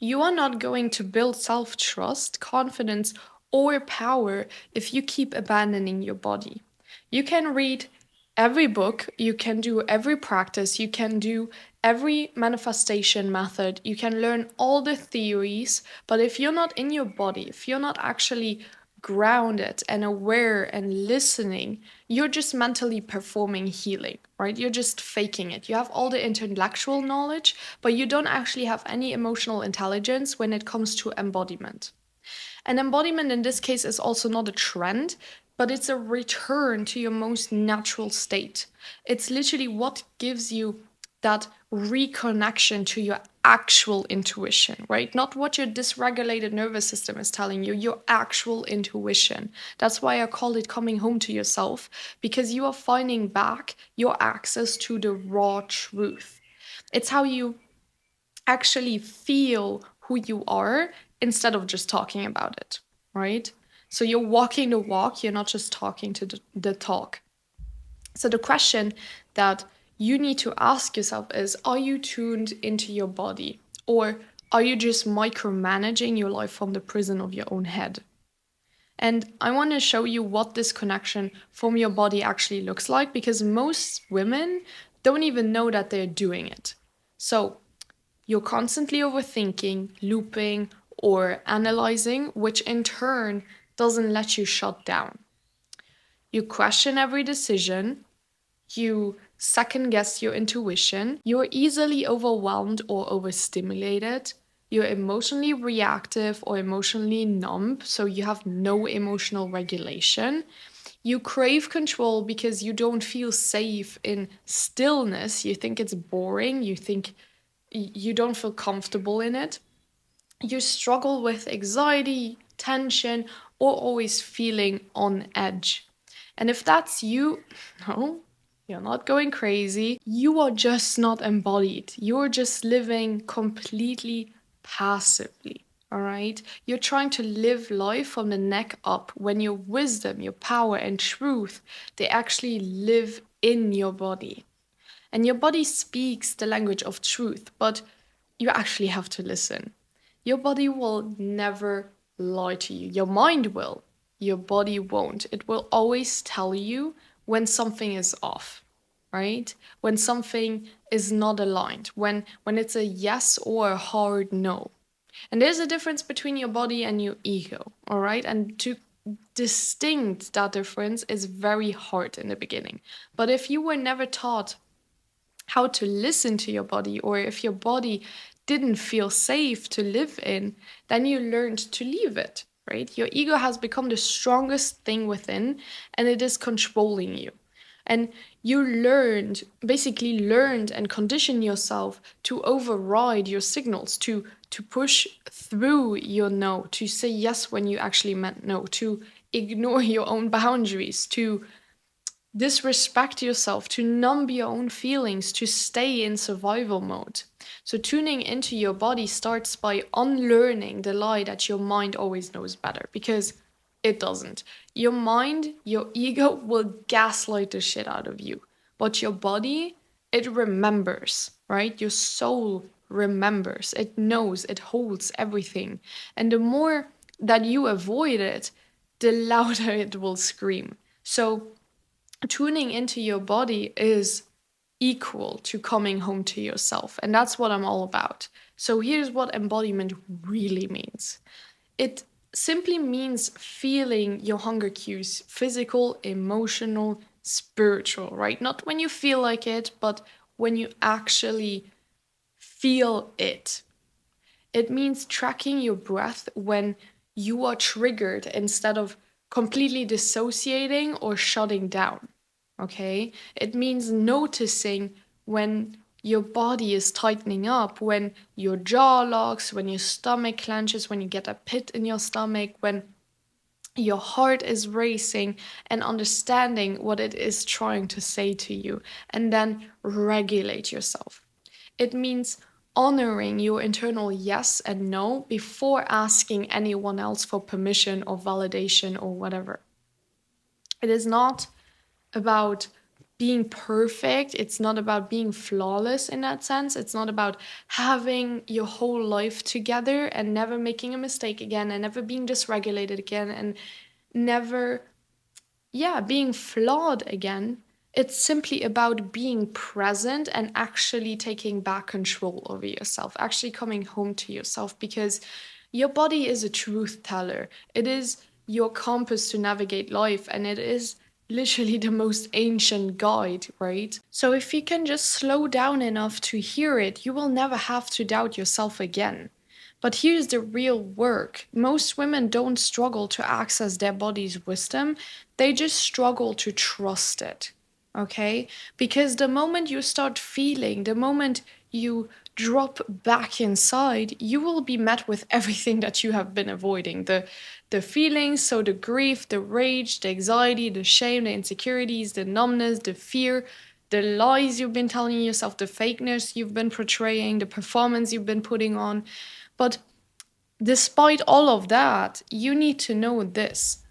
You are not going to build self trust, confidence, or power if you keep abandoning your body. You can read every book, you can do every practice, you can do every manifestation method, you can learn all the theories, but if you're not in your body, if you're not actually grounded and aware and listening, you're just mentally performing healing, right? You're just faking it. You have all the intellectual knowledge, but you don't actually have any emotional intelligence when it comes to embodiment. And embodiment in this case is also not a trend, but it's a return to your most natural state. It's literally what gives you that reconnection to your actual intuition, right? Not what your dysregulated nervous system is telling you, your actual intuition. That's why I call it coming home to yourself, because you are finding back your access to the raw truth. It's how you actually feel who you are instead of just talking about it, right? So you're walking the walk, you're not just talking to the talk. So the question that you need to ask yourself is, are you tuned into your body? Or are you just micromanaging your life from the prison of your own head? And I want to show you what this connection from your body actually looks like, because most women don't even know that they're doing it. So you're constantly overthinking, looping, or analyzing, which in turn doesn't let you shut down. You question every decision, you second guess your intuition, you're easily overwhelmed or overstimulated, you're emotionally reactive or emotionally numb, so you have no emotional regulation. You crave control because you don't feel safe in stillness. You think it's boring, you think you don't feel comfortable in it. You struggle with anxiety, tension, or always feeling on edge. And if that's you, no, you're not going crazy. You are just not embodied. You're just living completely passively. All right? You're trying to live life from the neck up when your wisdom, your power, and truth, they actually live in your body. And your body speaks the language of truth, but you actually have to listen. Your body will never lie to you. Your mind will. Your body won't. It will always tell you when something is off, right? When something is not aligned, when it's a yes or a hard no. And there's a difference between your body and your ego, all right? And to distinct that difference is very hard in the beginning. But if you were never taught how to listen to your body, or if your body didn't feel safe to live in, then you learned to leave it, right? Your ego has become the strongest thing within, and it is controlling you. And you basically learned and conditioned yourself to override your signals, to push through your no, to say yes when you actually meant no, to ignore your own boundaries, to disrespect yourself, to numb your own feelings, to stay in survival mode. So, tuning into your body starts by unlearning the lie that your mind always knows better, because it doesn't. Your mind, your ego will gaslight the shit out of you, but your body, it remembers, right? Your soul remembers, it knows, it holds everything. And the more that you avoid it, the louder it will scream. So, tuning into your body is equal to coming home to yourself. And that's what I'm all about. So here's what embodiment really means. It simply means feeling your hunger cues: physical, emotional, spiritual, right? Not when you feel like it, but when you actually feel it. It means tracking your breath when you are triggered instead of completely dissociating or shutting down. Okay? It means noticing when your body is tightening up, when your jaw locks, when your stomach clenches, when you get a pit in your stomach, when your heart is racing, and understanding what it is trying to say to you, and then regulate yourself. It means honoring your internal yes and no before asking anyone else for permission or validation or whatever. It is not about being perfect. It's not about being flawless in that sense. It's not about having your whole life together and never making a mistake again and never being dysregulated again and never, yeah, being flawed again. It's simply about being present and actually taking back control over yourself, actually coming home to yourself, because your body is a truth teller. It is your compass to navigate life, and it is literally the most ancient guide, right? So if you can just slow down enough to hear it, you will never have to doubt yourself again. But here's the real work. Most women don't struggle to access their body's wisdom, they just struggle to trust it. Okay? Because the moment you start feeling, the moment you drop back inside, you will be met with everything that you have been avoiding. The feelings, so the grief, the rage, the anxiety, the shame, the insecurities, the numbness, the fear, the lies you've been telling yourself, the fakeness you've been portraying, the performance you've been putting on. But despite all of that, you need to know this.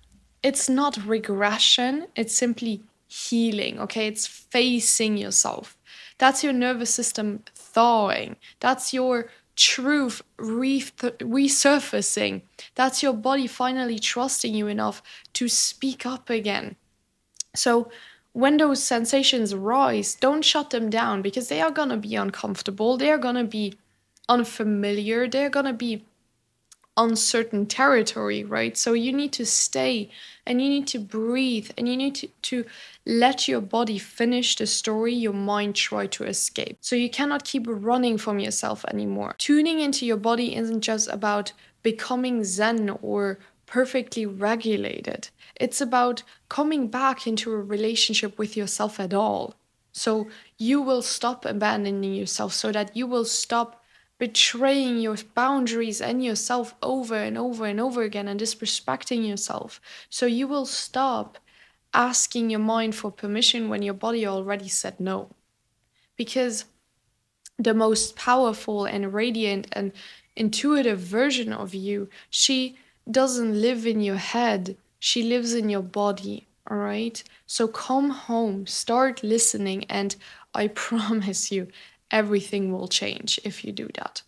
It's not regression, it's simply healing, okay? It's facing yourself. That's your nervous system thawing. That's your truth resurfacing. That's your body finally trusting you enough to speak up again. So, when those sensations rise, don't shut them down because they are gonna be uncomfortable, they are gonna be unfamiliar, they're gonna be uncertain territory, right? So you need to stay and you need to breathe and you need to let your body finish the story your mind tried to escape. So you cannot keep running from yourself anymore. Tuning into your body isn't just about becoming zen or perfectly regulated. It's about coming back into a relationship with yourself at all. So you will stop abandoning yourself so that you will stop betraying your boundaries and yourself over and over and over again and disrespecting yourself. So you will stop asking your mind for permission when your body already said no. Because the most powerful and radiant and intuitive version of you, she doesn't live in your head, she lives in your body. All right. So come home, start listening, and I promise you, everything will change if you do that.